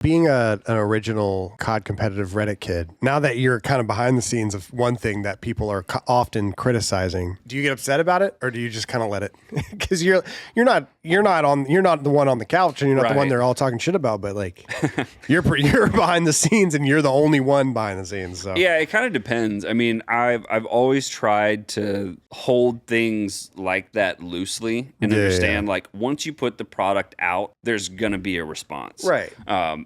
Being an original COD competitive Reddit kid, now that you're kind of behind the scenes of one thing that people are often criticizing, do you get upset about it, or do you just kind of let it? Because you're not the one on the couch, and you're not the one they're all talking shit about. But like, you're behind the scenes, and you're the only one behind the scenes. So yeah, it kind of depends. I mean, I've always tried to hold things like that loosely and understand like once you put the product out, there's gonna be a response, right?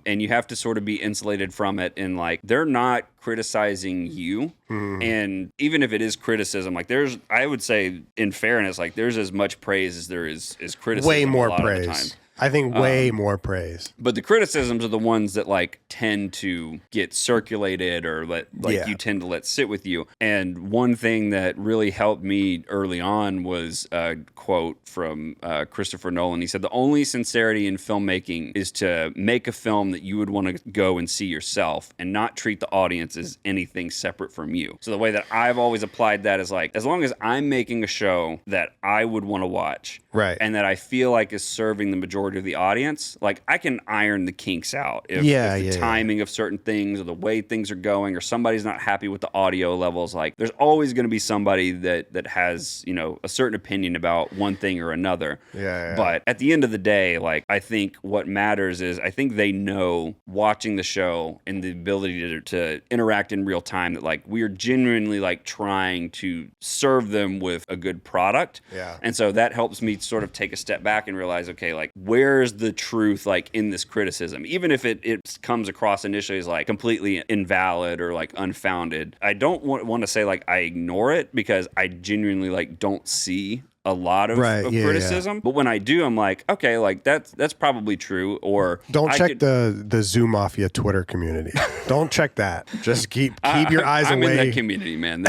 And you have to sort of be insulated from it. And like, they're not criticizing you. And even if it is criticism, like I would say in fairness, like there's as much praise as there is criticism. Way more a lot praise. Of the time. I think way more praise. But the criticisms are the ones that like tend to get circulated or you tend to let sit with you. And one thing that really helped me early on was a quote from Christopher Nolan. He said, "The only sincerity in filmmaking is to make a film that you would want to go and see yourself and not treat the audience as anything separate from you." So the way that I've always applied that is like, as long as I'm making a show that I would want to watch, right, and that I feel like is serving the majority of the audience, like I can iron the kinks out if the timing of certain things or the way things are going or somebody's not happy with the audio levels. Like there's always going to be somebody that has, you know, a certain opinion about one thing or another. But at the end of the day, like I think what matters is I think they know, watching the show and the ability to interact in real time, that like we are genuinely like trying to serve them with a good product. And so that helps me sort of take a step back and realize, okay, like where's the truth like in this criticism? Even if it comes across initially as like completely invalid or like unfounded, I don't want to say like I ignore it, because I genuinely like don't see a lot of criticism. But when I do, I'm like, okay, like that's probably true. Or don't check the Zoo Mafia Twitter community. Don't check that. Just keep your eyes away. I'm in that community, man.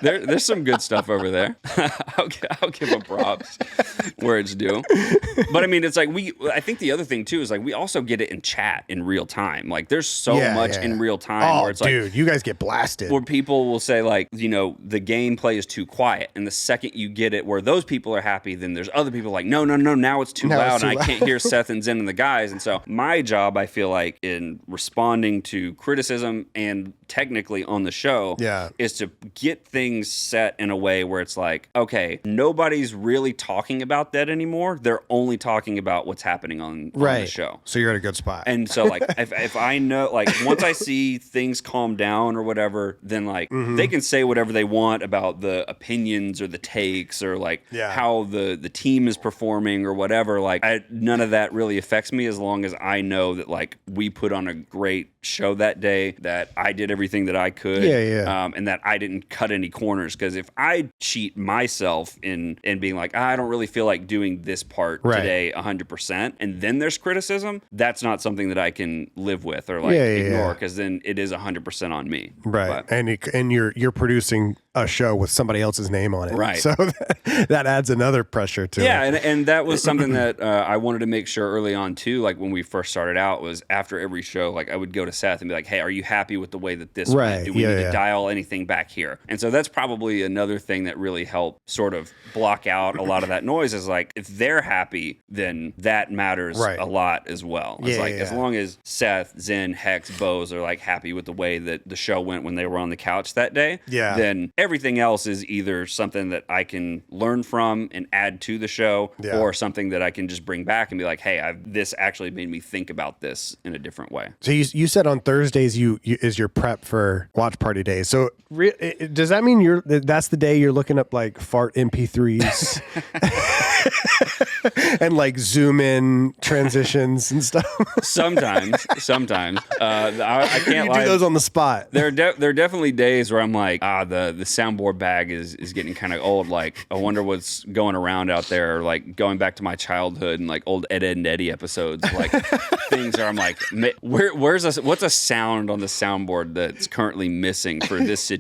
There's some good stuff over there. I'll give them props where it's due. But I mean, it's like I think the other thing too is like we also get it in chat in real time. Like there's so much in real time where it's like, dude, you guys get blasted. Where people will say like, you know, the gameplay is too quiet, and the second you get it where those people are happy, then there's other people like, no, now it's too loud, and I can't hear Seth and Zen and the guys. And so my job, I feel like, in responding to criticism and technically on the show is to get things set in a way where it's like, okay, nobody's really talking about that anymore. They're only talking about what's happening on the show. So you're at a good spot. And so like if I know, like once I see things calm down or whatever, then like they can say whatever they want about the opinions or the takes or like how the team is performing or whatever. Like none of that really affects me, as long as I know that like we put on a great show that day, that I did everything that I could, and that I didn't cut any corners. Because if I cheat myself in being like, I don't really feel like doing this part today 100%, and then there's criticism, that's not something that I can live with or like ignore, because then it is 100% on me. Right. But, and you're producing a show with somebody else's name on it. Right. So that adds another pressure to it. Yeah, and that was something that I wanted to make sure early on too, like when we first started out, was after every show, like I would go to Seth and be like, hey, are you happy with the way that this went? Do we need to dial anything back here? And so that's probably another thing that really helped sort of block out a lot of that noise, is like, if they're happy, then that matters a lot as well. It's as long as Seth, Zen, Hex, Bose are like happy with the way that the show went when they were on the couch that day, then everything else is either something that I can learn from and add to the show, or something that I can just bring back and be like, hey, this actually made me think about this in a different way. So you said on Thursdays you is your prep for watch party days. So does that mean that's the day you're looking up like fart MP3s and like zoom in transitions and stuff? Sometimes. I can't lie. You do those on the spot. There are definitely days where I'm like, the soundboard bag is getting kind of old. Like, I wonder what's going around out there. Like, going back to my childhood and like old Ed, Edd and Eddy episodes, like things where I'm like, what's a sound on the soundboard that's currently missing for this situation?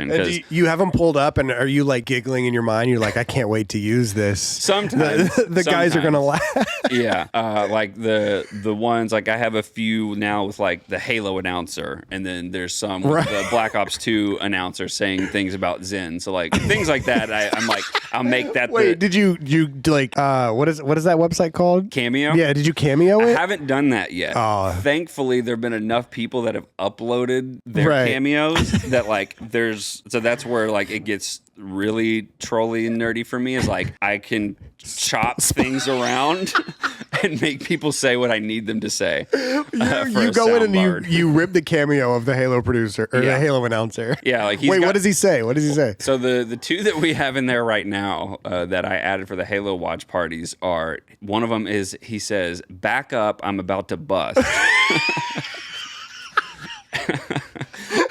Do you have them pulled up, and are you like giggling in your mind? You're like, I can't wait to use this. Sometimes. The guys are gonna laugh. Yeah, like the ones like I have a few now with like the Halo announcer, and then there's some with the Black Ops 2 announcer saying things about Zen. So like things like that, I'm like, I'll make that. Wait, did you like what is that website called? Cameo? Yeah, did you Cameo it? I haven't done that yet. Thankfully, there've been enough people that have uploaded their cameos that like so that's where like it gets really trolly and nerdy for me, is like I can chop things around and make people say what I need them to say. You go in and you rip the cameo of the Halo producer or the Halo announcer. Yeah, like what does he say? What does he say? So the two that we have in there right now that I added for the Halo watch parties are, one of them is, he says, "Back up, I'm about to bust."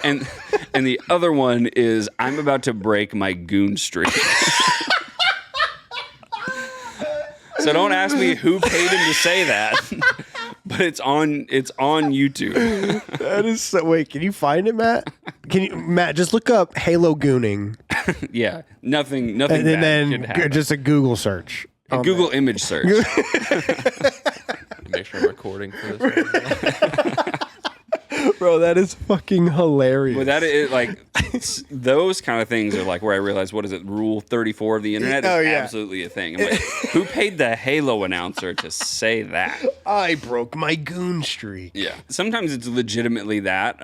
And the other one is, "I'm about to break my goon streak." So don't ask me who paid him to say that, but it's on YouTube. That is so. Wait, can you find it, Matt? Matt, just look up Halo gooning. Yeah, nothing. And then just a Google search. A Google image search. Make sure I'm recording for this. Bro, that is fucking hilarious. But that is like those kind of things are like where I realize, what is it, Rule 34 of the internet is absolutely a thing. I'm like, who paid the Halo announcer to say that? I broke my goon streak. Yeah. Sometimes it's legitimately that,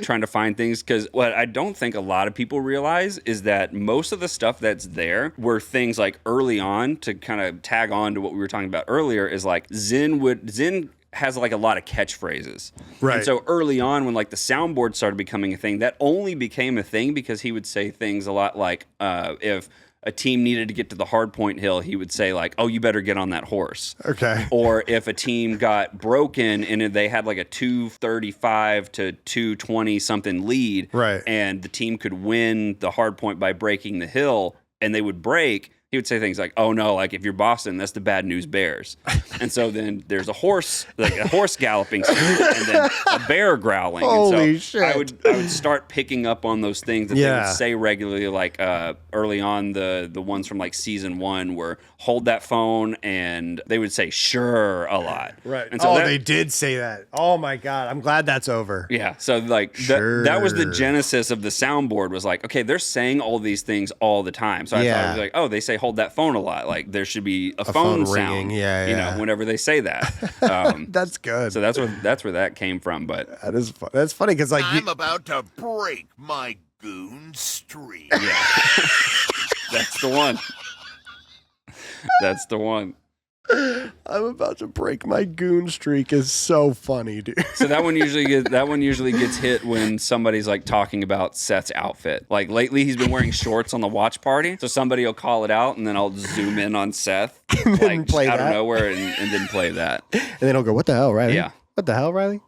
trying to find things, because what I don't think a lot of people realize is that most of the stuff that's there were things like early on, to kind of tag on to what we were talking about earlier, is like Zen has like a lot of catchphrases. Right. And so early on, when like the soundboard started becoming a thing, that only became a thing because he would say things a lot like, if a team needed to get to the hardpoint hill, he would say like, "Oh, you better get on that horse." Okay. Or if a team got broken and they had like a 235 to 220 something lead, right, and the team could win the hardpoint by breaking the hill, and they would break, he would say things like, "Oh no, like if you're Boston, that's the bad news bears." And so then there's a horse galloping, and then a bear growling. Holy and so shit. I would start picking up on those things that they would say regularly, like early on, the ones from like season 1 were "hold that phone," and they would say "sure" a lot. Right. And so they did say that. Oh my God. I'm glad that's over. Yeah. So like Sure. that was the genesis of the soundboard, was like, okay, they're saying all these things all the time. So I thought it was like, oh, they say "hold that phone" a lot. Like there should be a phone sound, ringing. Yeah. whenever they say that. That's good. So that's where that came from. But that is that's funny because like I'm about to break my goon streak. yeah, that's the one. That's the one. I'm about to break my goon streak is so funny, dude. So that one usually gets hit when somebody's like talking about Seth's outfit. Like lately, he's been wearing shorts on the watch party, so somebody will call it out, and then I'll zoom in on Seth, like play out that. of nowhere, and then play that. And then he'll go, "What the hell, Riley? Yeah. What the hell, Riley?"